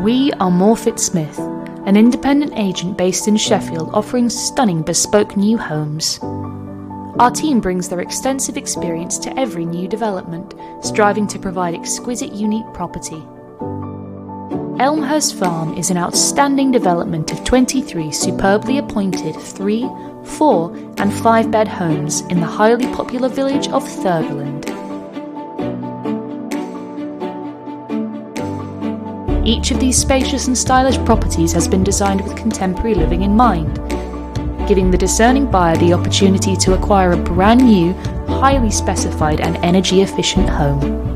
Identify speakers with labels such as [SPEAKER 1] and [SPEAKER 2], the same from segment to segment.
[SPEAKER 1] We are MorfittSmith, an independent agent based in Sheffield offering stunning bespoke new homes. Our team brings their extensive experience to every new development, striving to provide exquisite unique property. Elmhirst Farm is an outstanding development of 23 superbly appointed 3, 4 and 5 bed homes in the highly popular village of Thurgoland. Each of these spacious and stylish properties has been designed with contemporary living in mind, giving the discerning buyer the opportunity to acquire a brand new, highly specified and energy efficient home.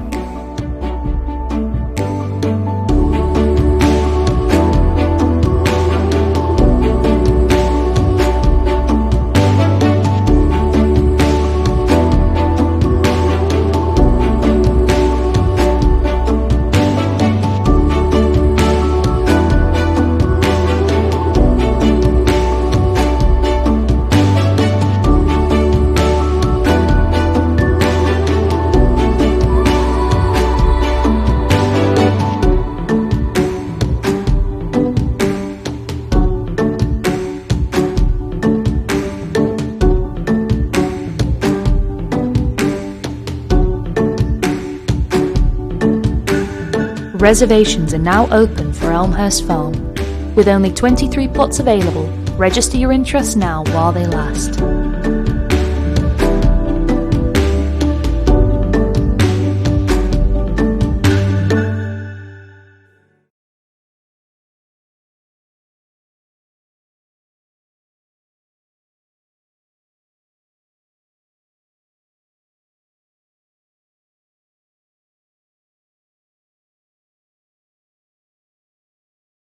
[SPEAKER 1] Reservations are now open for Elmhirst Farm. With only 23 plots available, register your interest now while they last.